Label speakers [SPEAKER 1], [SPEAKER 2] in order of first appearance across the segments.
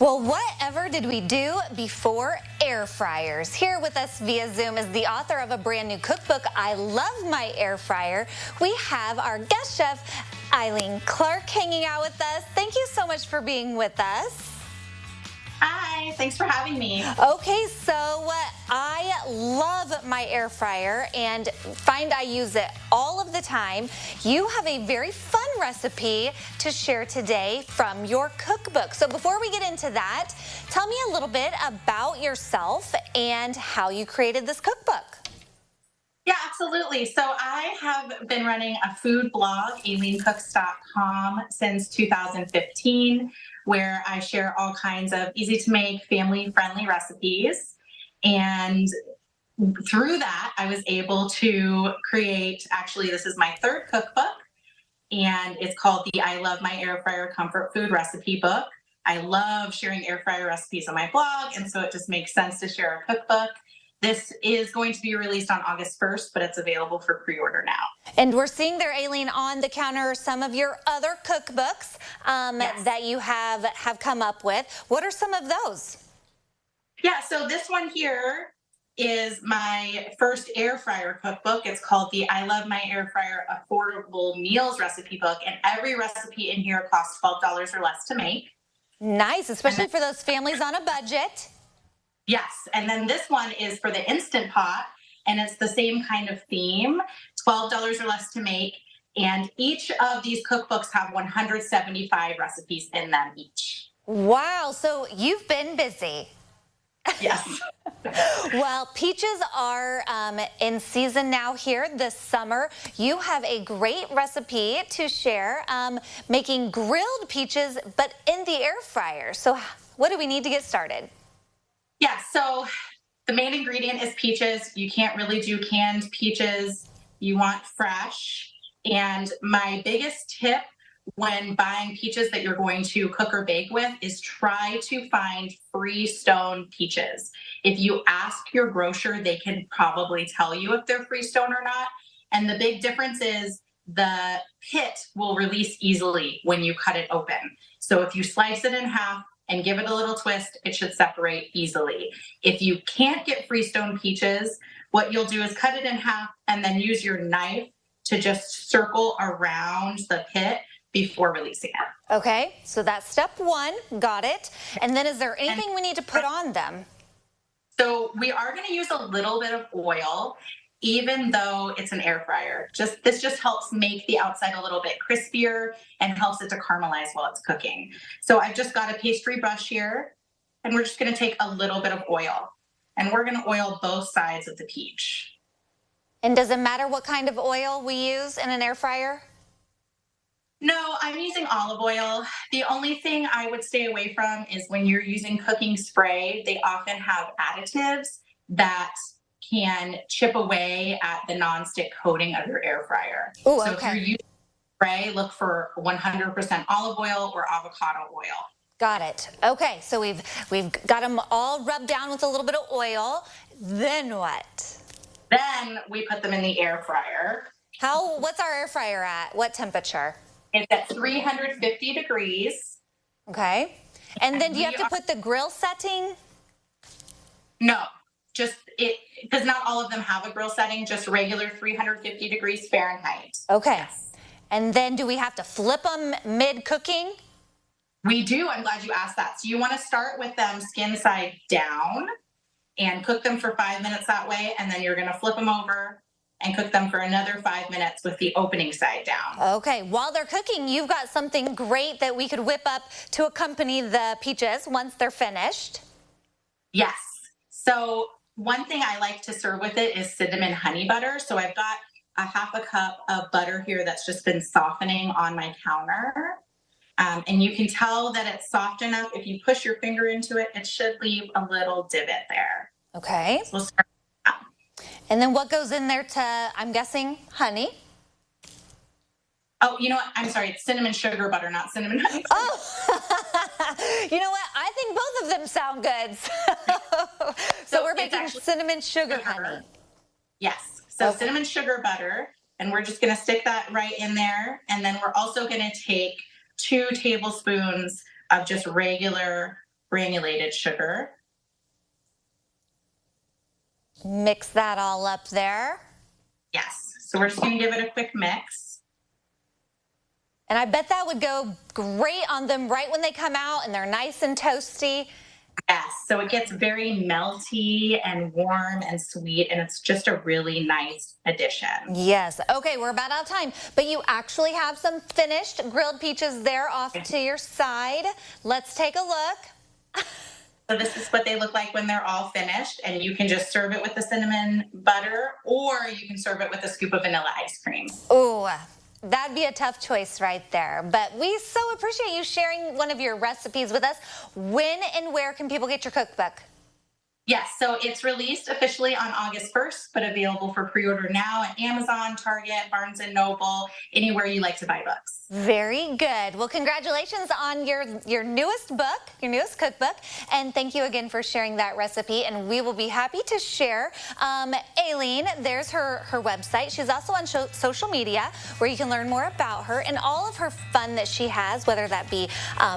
[SPEAKER 1] Well, whatever did we do before air fryers? Here with us via Zoom is the author of a brand new cookbook, I Love My Air Fryer. We have our guest chef, Aileen Clark, hanging out with us. Thank you so much for being with us.
[SPEAKER 2] Hi, thanks for having me.
[SPEAKER 1] Okay, so I love my air fryer and find I use it all of the time. You have a very fun recipe to share today from your cookbook. So before we get into that, tell me a little bit about yourself and how you created this cookbook.
[SPEAKER 2] Yeah, absolutely. So I have been running a food blog, AileenCooks.com, since 2015, where I share all kinds of easy to make, family-friendly recipes. And through that, I was able to create, actually, this is my third cookbook, and it's called the I Love My Air Fryer Comfort Food Recipe Book. I love sharing air fryer recipes on my blog, and so it just makes sense to share a cookbook. This is going to be released on August 1st, but it's available for pre-order now.
[SPEAKER 1] And we're seeing there, Aileen, on the counter some of your other cookbooks
[SPEAKER 2] Yes.
[SPEAKER 1] that you have come up with. What are some of those?
[SPEAKER 2] Yeah, so this one here is my first air fryer cookbook. It's called the I Love My Air Fryer Affordable Meals Recipe Book, and every recipe in here costs $12 or less to make.
[SPEAKER 1] Nice, especially for those families on a budget.
[SPEAKER 2] Yes, and then this one is for the Instant Pot, and it's the same kind of theme, $12 or less to make, and each of these cookbooks have 175 recipes in them each.
[SPEAKER 1] Wow, so you've been busy.
[SPEAKER 2] Yes.
[SPEAKER 1] Well, peaches are in season now here this summer. You have a great recipe to share, making grilled peaches, but in the air fryer. So what do we need to get started?
[SPEAKER 2] Yeah, so the main ingredient is peaches. You can't really do canned peaches. You want fresh. And my biggest tip when buying peaches that you're going to cook or bake with is try to find freestone peaches. If you ask your grocer, they can probably tell you if they're freestone or not. And the big difference is the pit will release easily when you cut it open. So if you slice it in half and give it a little twist, it should separate easily. If you can't get freestone peaches, what you'll do is cut it in half and then use your knife to just circle around the pit before releasing it.
[SPEAKER 1] Okay, so that's step one, got it. And then is there anything we need to put on them?
[SPEAKER 2] So we are gonna use a little bit of oil, even though it's an air fryer. This just helps make the outside a little bit crispier and helps it to caramelize while it's cooking. So I've just got a pastry brush here, and we're just gonna take a little bit of oil, and we're gonna oil both sides of the peach.
[SPEAKER 1] And does it matter what kind of oil we use in an air fryer?
[SPEAKER 2] No, I'm using olive oil. The only thing I would stay away from is when you're using cooking spray, they often have additives that can chip away at the nonstick coating of your air fryer.
[SPEAKER 1] Ooh,
[SPEAKER 2] so
[SPEAKER 1] okay.
[SPEAKER 2] if you're using spray, look for 100% olive oil or avocado oil.
[SPEAKER 1] Got it. Okay, so we've got them all rubbed down with a little bit of oil. Then what?
[SPEAKER 2] Then we put them in the air fryer.
[SPEAKER 1] What's our air fryer at? What temperature?
[SPEAKER 2] It's at 350 degrees.
[SPEAKER 1] Okay. And then do you have to put the grill setting?
[SPEAKER 2] No, just it, because not all of them have a grill setting, just regular 350 degrees Fahrenheit.
[SPEAKER 1] Okay.
[SPEAKER 2] Yes.
[SPEAKER 1] And then do we have to flip them mid-cooking?
[SPEAKER 2] We do. I'm glad you asked that. So you want to start with them skin side down and cook them for 5 minutes that way. And then you're going to flip them over and cook them for another 5 minutes with the opening side down.
[SPEAKER 1] Okay, while they're cooking, you've got something great that we could whip up to accompany the peaches once they're finished.
[SPEAKER 2] Yes. So one thing I like to serve with it is cinnamon honey butter. So I've got a half a cup of butter here that's just been softening on my counter. And you can tell that it's soft enough. If you push your finger into it, it should leave a little divot there.
[SPEAKER 1] Okay.
[SPEAKER 2] So we'll start.
[SPEAKER 1] And then what goes in there to, I'm guessing, honey?
[SPEAKER 2] Oh, you know what? I'm sorry. It's cinnamon sugar butter, not cinnamon honey.
[SPEAKER 1] Oh, you know what? I think both of them sound good. So we're making cinnamon sugar honey.
[SPEAKER 2] Yes. So cinnamon sugar butter, and we're just going to stick that right in there. And then we're also going to take 2 tablespoons of just regular granulated sugar.
[SPEAKER 1] Mix that all up there.
[SPEAKER 2] Yes. So we're just going to give it a quick mix.
[SPEAKER 1] And I bet that would go great on them right when they come out and they're nice and toasty.
[SPEAKER 2] Yes. So it gets very melty and warm and sweet, and it's just a really nice addition.
[SPEAKER 1] Yes. Okay, we're about out of time, but you actually have some finished grilled peaches there off to your side. Let's take a look.
[SPEAKER 2] So this is what they look like when they're all finished, and you can just serve it with the cinnamon butter, or you can serve it with a scoop of vanilla ice cream.
[SPEAKER 1] Ooh, that'd be a tough choice right there. But we so appreciate you sharing one of your recipes with us. When and where can people get your cookbook?
[SPEAKER 2] Yes, so it's released officially on August 1st, but available for pre-order now at Amazon, Target, Barnes & Noble, anywhere you like to buy books.
[SPEAKER 1] Very good. Well, congratulations on your newest book, your newest cookbook, and thank you again for sharing that recipe, and we will be happy to share. Aileen, there's her website. She's also on social media where you can learn more about her and all of her fun that she has, whether that be,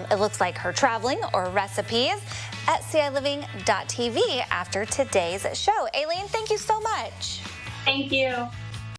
[SPEAKER 1] it looks like her traveling or recipes, at CILiving.tv after today's show. Aileen, thank you so much.
[SPEAKER 2] Thank you.